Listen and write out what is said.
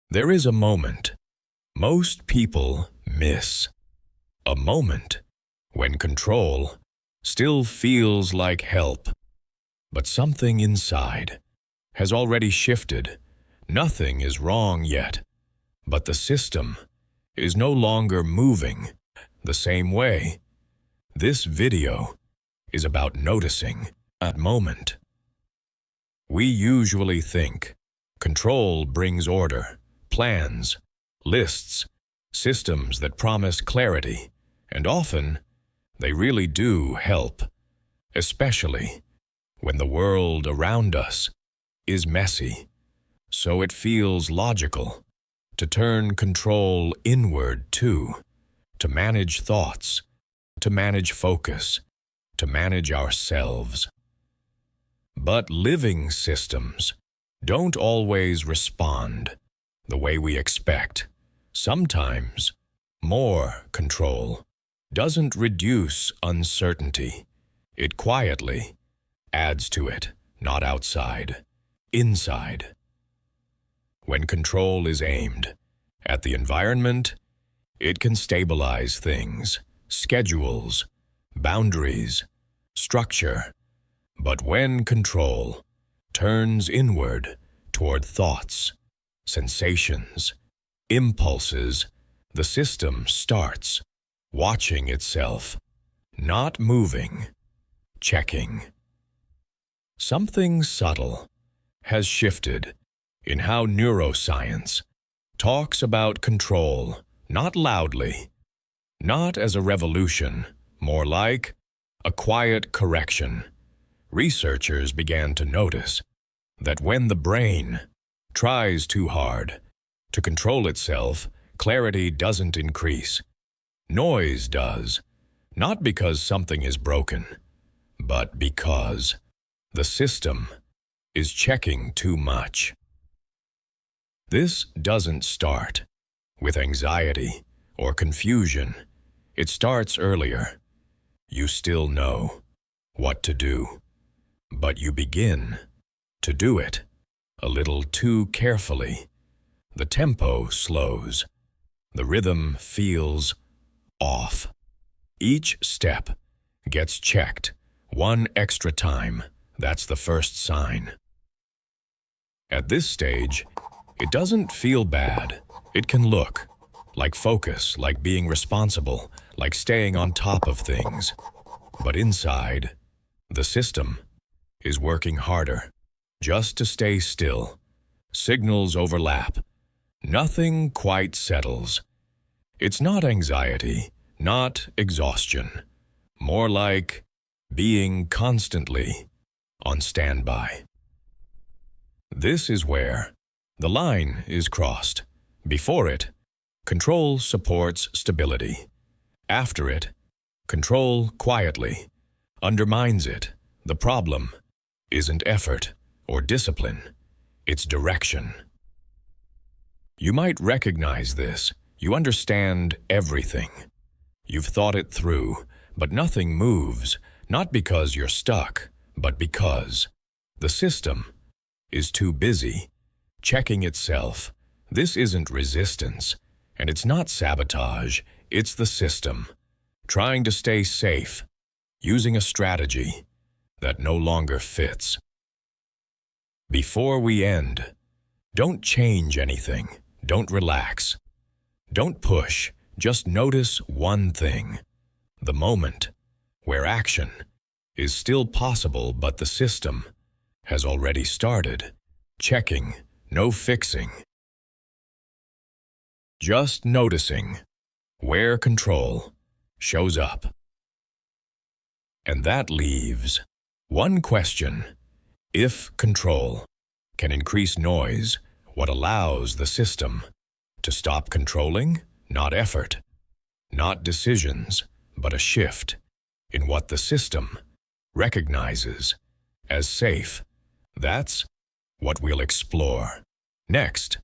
There is a moment most people miss. A moment when control still feels like help. But something inside has already shifted. Nothing is wrong yet, but the system is no longer moving the same way. This video is about noticing that moment. We usually think control brings order, plans, lists, systems that promise clarity, and often they really do help, especially when the world around us is messy. So it feels logical to turn control inward too, to manage thoughts, to manage focus, to manage ourselves. But living systems don't always respond the way we expect. Sometimes more control doesn't reduce uncertainty. It quietly adds to it, not outside, inside. When control is aimed at the environment, it can stabilize things, schedules, boundaries, structure. But when control turns inward toward thoughts, sensations, impulses, the system starts watching itself, not moving, checking. Something subtle has shifted in how neuroscience talks about control, not loudly, not as a revolution, more like a quiet correction. Researchers began to notice that when the brain tries too hard to control itself, clarity doesn't increase. Noise does, not because something is broken, but because the system is checking too much. This doesn't start with anxiety or confusion. It starts earlier. You still know what to do, but you begin to do it a little too carefully. The tempo slows. The rhythm feels off. Each step gets checked one extra time. That's the first sign. At this stage, it doesn't feel bad. It can look like focus, like being responsible, like staying on top of things. But inside, the system is working harder just to stay still. Signals overlap. Nothing quite settles. It's not anxiety, not exhaustion. More like being constantly on standby. This is where the line is crossed. Before it, control supports stability. After it, control quietly undermines it. The problem isn't effort or discipline, it's direction. You might recognize this. You understand everything. You've thought it through, but nothing moves, not because you're stuck, but because the system is too busy checking itself. This isn't resistance, and it's not sabotage. It's the system trying to stay safe, using a strategy that no longer fits. Before we end, don't change anything. Don't relax. Don't push. Just notice one thing. The moment where action is still possible, but the system has already started. Checking, no fixing. Just noticing where control shows up. And that leaves one question. If control can increase noise, what allows the system to stop controlling? Not effort, not decisions, but a shift in what the system recognizes as safe. That's what we'll explore next.